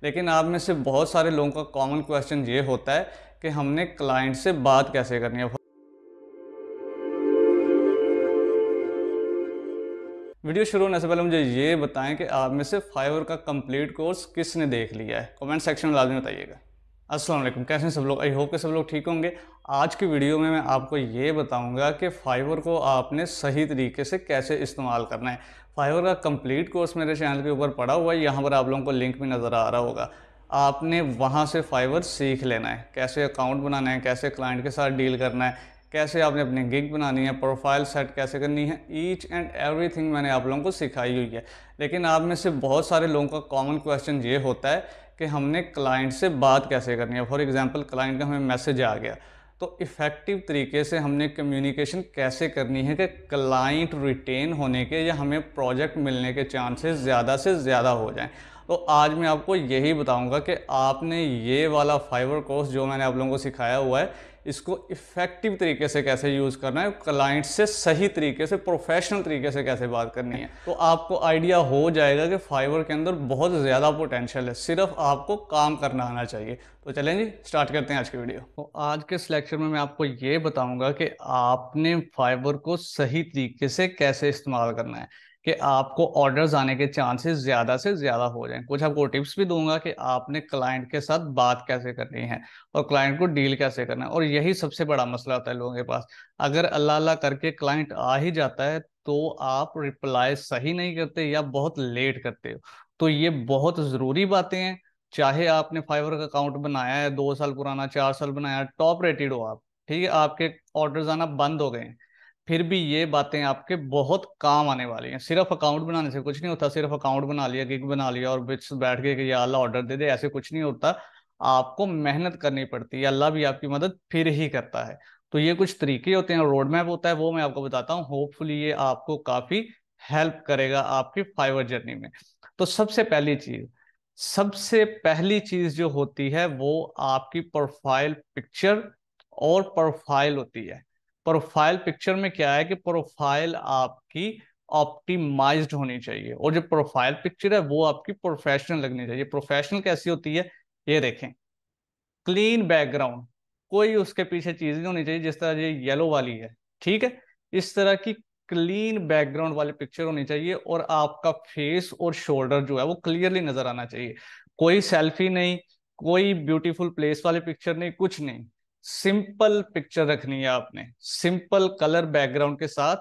लेकिन आप में से बहुत सारे लोगों का कॉमन क्वेश्चन ये होता है कि हमने क्लाइंट से बात कैसे करनी है। वीडियो शुरू होने से पहले मुझे ये बताएं कि आप में से फाइवर का कंप्लीट कोर्स किसने देख लिया है। कमेंट सेक्शन में लाजमी बताइएगा। अस्सलाम वालेकुम, कैसे हैं सब लोग। आई होप कि सब लोग ठीक होंगे। आज की वीडियो में मैं आपको ये बताऊंगा कि फाइवर को आपने सही तरीके से कैसे इस्तेमाल करना है। फाइवर का कंप्लीट कोर्स मेरे चैनल के ऊपर पड़ा हुआ है, यहाँ पर आप लोगों को लिंक भी नज़र आ रहा होगा। आपने वहाँ से फाइवर सीख लेना है, कैसे अकाउंट बनाना है, कैसे क्लाइंट के साथ डील करना है, कैसे आपने अपनी गिग बनानी है, प्रोफाइल सेट कैसे करनी है। ईच एंड एवरीथिंग मैंने आप लोगों को सिखाई हुई है। लेकिन आप में से बहुत सारे लोगों का कॉमन क्वेश्चन ये होता है कि हमने क्लाइंट से बात कैसे करनी है। फॉर एग्जांपल, क्लाइंट का हमें मैसेज आ गया, तो इफ़ेक्टिव तरीके से हमने कम्युनिकेशन कैसे करनी है कि क्लाइंट रिटेन होने के या हमें प्रोजेक्ट मिलने के चांसेस ज़्यादा से ज़्यादा हो जाएं। तो आज मैं आपको यही बताऊंगा कि आपने ये वाला फाइवर कोर्स जो मैंने आप लोगों को सिखाया हुआ है, इसको इफ़ेक्टिव तरीके से कैसे यूज़ करना है, क्लाइंट से सही तरीके से प्रोफेशनल तरीके से कैसे बात करनी है। तो आपको आइडिया हो जाएगा कि फाइवर के अंदर बहुत ज़्यादा पोटेंशियल है, सिर्फ आपको काम करना आना चाहिए। तो चलें जी, स्टार्ट करते हैं आज की वीडियो। तो आज के इस लेक्चर में मैं आपको ये बताऊंगा कि आपने फाइवर को सही तरीके से कैसे इस्तेमाल करना है कि आपको ऑर्डर्स आने के चांसेस ज़्यादा से ज़्यादा हो जाएं। कुछ आपको टिप्स भी दूंगा कि आपने क्लाइंट के साथ बात कैसे करनी है और क्लाइंट को डील कैसे करना है। और यही सबसे बड़ा मसला होता है लोगों के पास। अगर अल्लाह अल्लाह करके क्लाइंट आ ही जाता है तो आप रिप्लाई सही नहीं करते या बहुत लेट करते हो। तो ये बहुत ज़रूरी बातें हैं। चाहे आपने फाइवर का अकाउंट बनाया है 2 साल पुराना, 4 साल बनाया, टॉप रेटेड हो आप, ठीक है, आपके ऑर्डर्स आना बंद हो गए हैं, फिर भी ये बातें आपके बहुत काम आने वाली हैं। सिर्फ अकाउंट बनाने से कुछ नहीं होता। सिर्फ अकाउंट बना लिया, गिग बना लिया और बिच बैठ के कि या अल्लाह ऑर्डर दे दे, ऐसे कुछ नहीं होता। आपको मेहनत करनी पड़ती है, अल्लाह भी आपकी मदद फिर ही करता है। तो ये कुछ तरीके होते हैं, रोड मैप होता है, वो मैं आपको बताता हूँ। होपफुली ये आपको काफी हेल्प करेगा आपकी फाइवर जर्नी में। तो सबसे पहली चीज जो होती है वो आपकी प्रोफाइल पिक्चर और प्रोफाइल होती है। प्रोफाइल पिक्चर में क्या है कि प्रोफाइल आपकी ऑप्टिमाइज्ड होनी चाहिए और जो प्रोफाइल पिक्चर है वो आपकी प्रोफेशनल लगनी चाहिए। प्रोफेशनल कैसी होती है, ये देखें। क्लीन बैकग्राउंड, कोई उसके पीछे चीज नहीं होनी चाहिए जिस तरह ये येलो वाली है, ठीक है। इस तरह की क्लीन बैकग्राउंड वाली पिक्चर होनी चाहिए और आपका फेस और शोल्डर जो है वो क्लियरली नजर आना चाहिए। कोई सेल्फी नहीं, कोई ब्यूटीफुल प्लेस वाली पिक्चर नहीं, कुछ नहीं। सिंपल पिक्चर रखनी है आपने, सिंपल कलर बैकग्राउंड के साथ।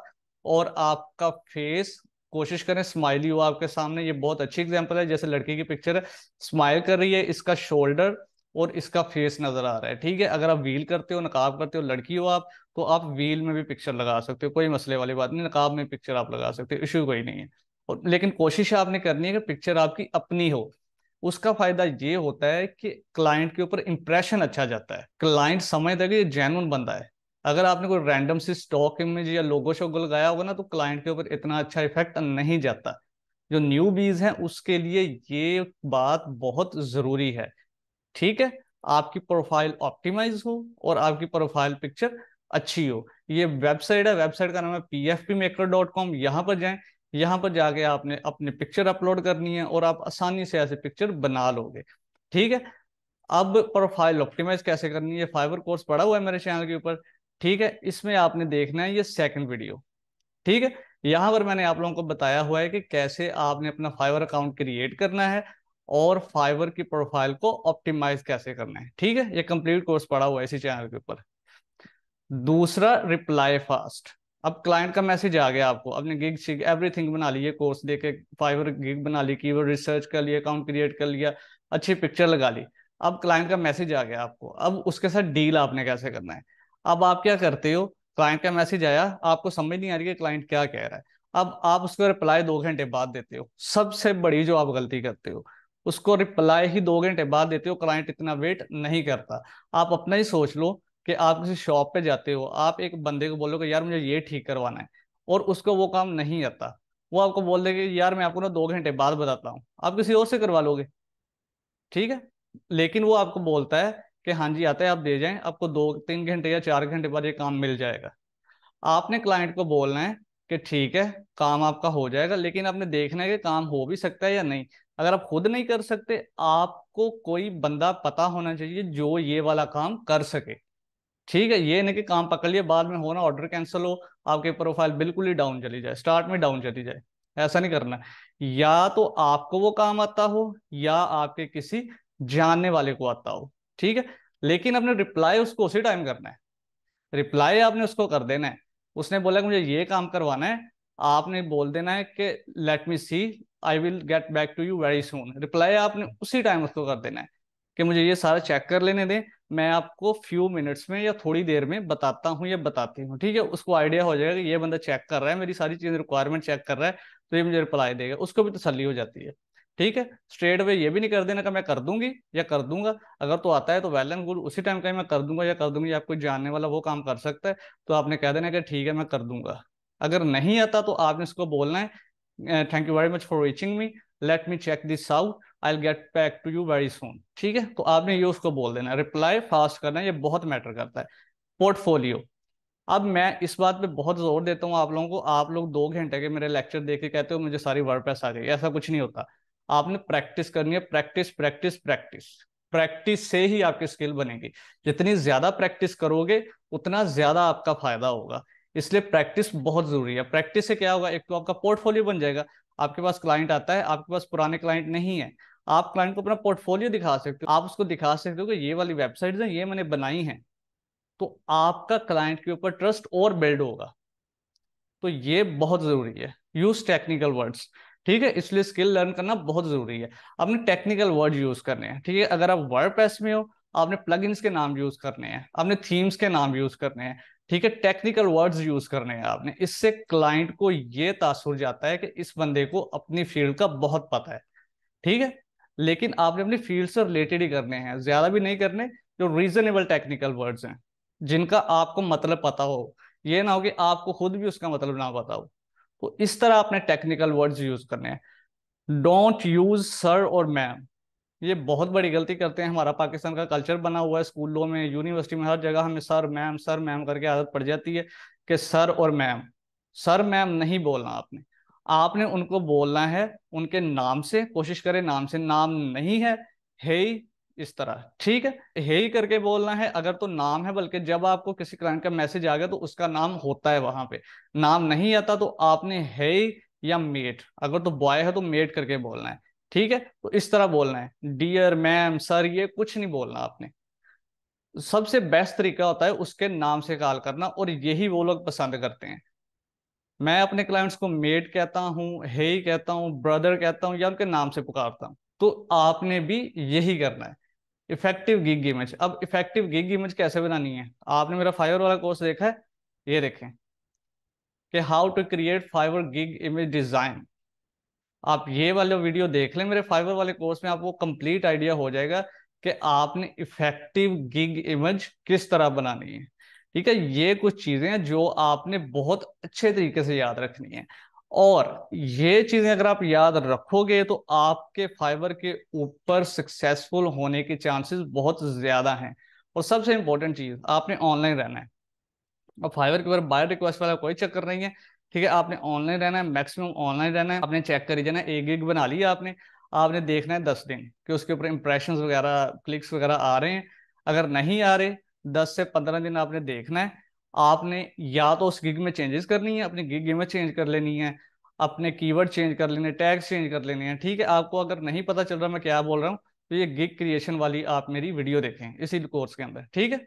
और आपका फेस कोशिश करें स्माइली हो आपके सामने। ये बहुत अच्छी एग्जांपल है, जैसे लड़की की पिक्चर है, स्माइल कर रही है, इसका शोल्डर और इसका फेस नजर आ रहा है, ठीक है। अगर आप व्हील करते हो, नकाब करते हो, लड़की हो आप, तो आप व्हील में भी पिक्चर लगा सकते हो, कोई मसले वाली बात नहीं। नकाब में पिक्चर आप लगा सकते हो, इशू कोई नहीं है। और लेकिन कोशिश आपने करनी है कि पिक्चर आपकी अपनी हो। उसका फायदा ये होता है कि क्लाइंट के ऊपर इंप्रेशन अच्छा जाता है, क्लाइंट समझता है कि ये जेन्युइन बंदा है। अगर आपने कोई रैंडम सी स्टॉक इमेज या लोगो शोगो लगाया होगा ना, तो क्लाइंट के ऊपर इतना अच्छा इफेक्ट नहीं जाता। जो न्यू बीज हैं उसके लिए ये बात बहुत जरूरी है, ठीक है। आपकी प्रोफाइल ऑप्टिमाइज हो और आपकी प्रोफाइल पिक्चर अच्छी हो। ये वेबसाइट है, वेबसाइट का नाम है pfpmaker.com। यहाँ पर जाएं, यहाँ पर जाके आपने अपनी पिक्चर अपलोड करनी है और आप आसानी से ऐसे पिक्चर बना लोगे, ठीक है। अब प्रोफाइल ऑप्टिमाइज कैसे करनी है, फाइवर कोर्स पड़ा हुआ है मेरे चैनल के ऊपर, ठीक है। इसमें आपने देखना है ये सेकंड वीडियो, ठीक है। यहाँ पर मैंने आप लोगों को बताया हुआ है कि कैसे आपने अपना फाइवर अकाउंट क्रिएट करना है और फाइवर की प्रोफाइल को ऑप्टिमाइज कैसे करना है, ठीक है। ये कंप्लीट कोर्स पड़ा हुआ है इसी चैनल के ऊपर। दूसरा, रिप्लाई फास्ट। अब क्लाइंट का मैसेज आ गया, आपको अपने गिग शिग एवरीथिंग बना ली, कोर्स देके फाइवर गिग बना ली, कीवर्ड रिसर्च कर लिया, अकाउंट क्रिएट कर लिया, अच्छी पिक्चर लगा ली। अब क्लाइंट का मैसेज आ गया आपको, अब उसके साथ डील आपने कैसे करना है। अब आप क्या करते हो, क्लाइंट का मैसेज आया, आपको समझ नहीं आ रही कि क्लाइंट क्या कह रहा है। अब आप उसको रिप्लाई 2 घंटे बाद देते हो। सबसे बड़ी जो आप गलती करते हो, उसको रिप्लाई ही 2 घंटे बाद देते हो। क्लाइंट इतना वेट नहीं करता। आप अपना ही सोच लो कि आप किसी शॉप पे जाते हो, आप एक बंदे को बोलोगे यार मुझे ये ठीक करवाना है, और उसको वो काम नहीं आता। वो आपको बोल देगा यार मैं आपको ना 2 घंटे बाद बताता हूँ, आप किसी और से करवा लोगे, ठीक है। लेकिन वो आपको बोलता है कि हाँ जी आता है, आप दे जाएं, आपको 2-3 घंटे या 4 घंटे बाद ये काम मिल जाएगा। आपने क्लाइंट को बोलना है कि ठीक है काम आपका हो जाएगा, लेकिन आपने देखना है कि काम हो भी सकता है या नहीं। अगर आप खुद नहीं कर सकते, आपको कोई बंदा पता होना चाहिए जो ये वाला काम कर सके। ठीक है, ये नहीं कि काम पकड़ लिया बाद में हो ना ऑर्डर कैंसिल हो, आपके प्रोफाइल बिल्कुल ही डाउन चली जाए, स्टार्ट में डाउन चली जाए। ऐसा नहीं करना है। या तो आपको वो काम आता हो या आपके किसी जानने वाले को आता हो। ठीक है, लेकिन अपने रिप्लाई उसको उसी टाइम करना है। रिप्लाई आपने उसको कर देना है। उसने बोला कि मुझे ये काम करवाना है, आपने बोल देना है कि let me see, I will get back to you very soon. Reply आपने उसी टाइम उसको कर देना है कि मुझे ये सारा चेक कर लेने दें, मैं आपको फ्यू मिनट्स में या थोड़ी देर में बताता हूँ या बताती हूँ। ठीक है, उसको आइडिया हो जाएगा कि ये बंदा चेक कर रहा है, मेरी सारी चीज़ रिक्वायरमेंट चेक कर रहा है, तो ये मुझे रिप्लाई देगा, उसको भी तसल्ली हो जाती है। ठीक है, स्ट्रेट वे ये भी नहीं कर देना कि मैं कर दूंगी या कर दूंगा। अगर तो आता है तो वेल एंड गुड, उसी टाइम कहीं मैं कर दूंगा या कर दूंगी, या कोई जानने वाला वो काम कर सकता है तो आपने कह देना कि ठीक है मैं कर दूंगा। अगर नहीं आता तो आपने इसको बोलना है thank you very much for reaching me, let me check this out, I will get back to you very soon. ठीक है, तो आपने ये उसको बोल देना, रिप्लाई फास्ट करना है, ये बहुत मैटर करता है। पोर्टफोलियो, अब मैं इस बात पे बहुत जोर देता हूँ आप लोगों को। आप लोग 2 घंटे के मेरे लेक्चर देख के कहते हो मुझे सारी वर्डप्रेस आ गई, ऐसा कुछ नहीं होता। आपने प्रैक्टिस करनी है, प्रैक्टिस प्रैक्टिस प्रैक्टिस। प्रैक्टिस से ही आपकी स्किल बनेगी। जितनी ज्यादा प्रैक्टिस करोगे उतना ज्यादा आपका फायदा होगा। इसलिए प्रैक्टिस बहुत जरूरी है। प्रैक्टिस से क्या होगा, एक तो आपका पोर्टफोलियो बन जाएगा। आपके पास क्लाइंट आता है, आपके पास पुराने क्लाइंट नहीं है, आप क्लाइंट को अपना पोर्टफोलियो दिखा सकते हो। आप उसको दिखा सकते हो कि ये वाली वेबसाइट्स हैं, ये मैंने बनाई हैं। तो आपका क्लाइंट के ऊपर ट्रस्ट और बिल्ड होगा। तो ये बहुत जरूरी है, यूज टेक्निकल वर्ड्स। ठीक है, इसलिए स्किल लर्न करना बहुत जरूरी है। आपने टेक्निकल वर्ड यूज करने हैं। ठीक है, अगर आप वर्डप्रेस में हो, आपने प्लगइन्स के नाम यूज करने हैं, आपने थीम्स के नाम यूज करने हैं। ठीक है, टेक्निकल वर्ड्स यूज करने हैं आपने। इससे क्लाइंट को ये तासुर जाता है कि इस बंदे को अपनी फील्ड का बहुत पता है। ठीक है, लेकिन आपने अपनी फील्ड से रिलेटेड ही करने हैं, ज्यादा भी नहीं करने। जो रीजनेबल टेक्निकल वर्ड्स हैं जिनका आपको मतलब पता हो, ये ना हो कि आपको खुद भी उसका मतलब ना पता हो। तो इस तरह आपने टेक्निकल वर्ड्स यूज करने हैं। डोंट यूज सर और मैम। ये बहुत बड़ी गलती करते हैं। हमारा पाकिस्तान का कल्चर बना हुआ है, स्कूलों में यूनिवर्सिटी में हर जगह हमें सर मैम करके आदत पड़ जाती है कि सर और मैम। सर मैम नहीं बोलना आपने। आपने उनको बोलना है उनके नाम से, कोशिश करें नाम से, नाम नहीं है हे, इस तरह। ठीक है, हे ही करके बोलना है अगर तो नाम है, बल्कि जब आपको किसी क्लाइंट का मैसेज आ गया तो उसका नाम होता है वहां पे। नाम नहीं आता तो आपने हे या मेट, अगर तो बॉय है तो मेट करके बोलना है। ठीक है, तो इस तरह बोलना है, डियर मैम सर ये कुछ नहीं बोलना आपने। सबसे बेस्ट तरीका होता है उसके नाम से कॉल करना, और यही वो लोग पसंद करते हैं। मैं अपने क्लाइंट्स को मेट कहता हूँ, हे कहता हूँ, ब्रदर कहता हूँ, या उनके नाम से पुकारता हूँ। तो आपने भी यही करना है। इफेक्टिव गिग इमेज, अब इफेक्टिव गिग इमेज कैसे बनानी है, आपने मेरा फाइवर वाला कोर्स देखा है, ये देखें कि how to create Fiverr gig image design. आप ये वाला वीडियो देख लें मेरे फाइवर वाले कोर्स में, आपको कंप्लीट आइडिया हो जाएगा कि आपने इफेक्टिव गिग इमेज किस तरह बनानी है। ठीक है, ये कुछ चीजें हैं जो आपने बहुत अच्छे तरीके से याद रखनी है। और ये चीजें अगर आप याद रखोगे तो आपके फाइवर के ऊपर सक्सेसफुल होने के चांसेस बहुत ज्यादा हैं। और सबसे इंपॉर्टेंट चीज, आपने ऑनलाइन रहना है। और फाइवर के ऊपर बाय रिक्वेस्ट वाला कोई चक्कर नहीं है। ठीक है, आपने ऑनलाइन रहना है, मैक्सिमम ऑनलाइन रहना है। आपने चेक करी जाना, एक गिग बना लिया आपने। आपने देखना है 10 दिन कि उसके ऊपर इंप्रेशंस वगैरह, क्लिक्स वगैरह आ रहे हैं। अगर नहीं आ रहे, 10 से 15 दिन आपने देखना है। आपने या तो उस गिग में चेंजेस करनी है, अपनी गिग में चेंज कर लेनी है, अपने कीवर्ड चेंज कर लेने, टैग्स चेंज कर लेने हैं। ठीक है, आपको अगर नहीं पता चल रहा मैं क्या बोल रहा हूँ, तो ये गिग क्रिएशन वाली आप मेरी वीडियो देखें इसी कोर्स के अंदर। ठीक है,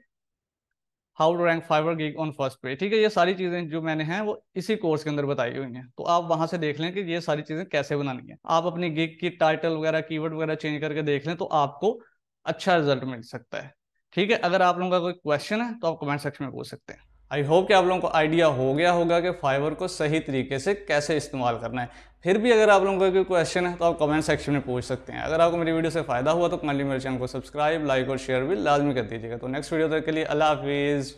how to rank Fiverr gig on first page. ठीक है, ये सारी चीजें जो मैंने हैं वो इसी कोर्स के अंदर बताई हुई हैं, तो आप वहां से देख लें कि ये सारी चीजें कैसे बनानी है। आप अपनी गिग की टाइटल वगैरह, कीवर्ड वगैरह चेंज करके देख लें तो आपको अच्छा रिजल्ट मिल सकता है। ठीक है, अगर आप लोगों का कोई क्वेश्चन है तो आप कमेंट सेक्शन में पूछ सकते हैं। आई होप कि आप लोगों को आइडिया हो गया होगा कि फाइवर को सही तरीके से कैसे इस्तेमाल करना है। फिर भी अगर आप लोगों का कोई क्वेश्चन है तो आप कमेंट सेक्शन में पूछ सकते हैं। अगर आपको मेरी वीडियो से फायदा हुआ तो काइंडली मेरे चैनल को सब्सक्राइब, लाइक और शेयर भी लाजमी कर दीजिएगा। तो नेक्स्ट वीडियो तक के लिए अल्लाह हाफिज़।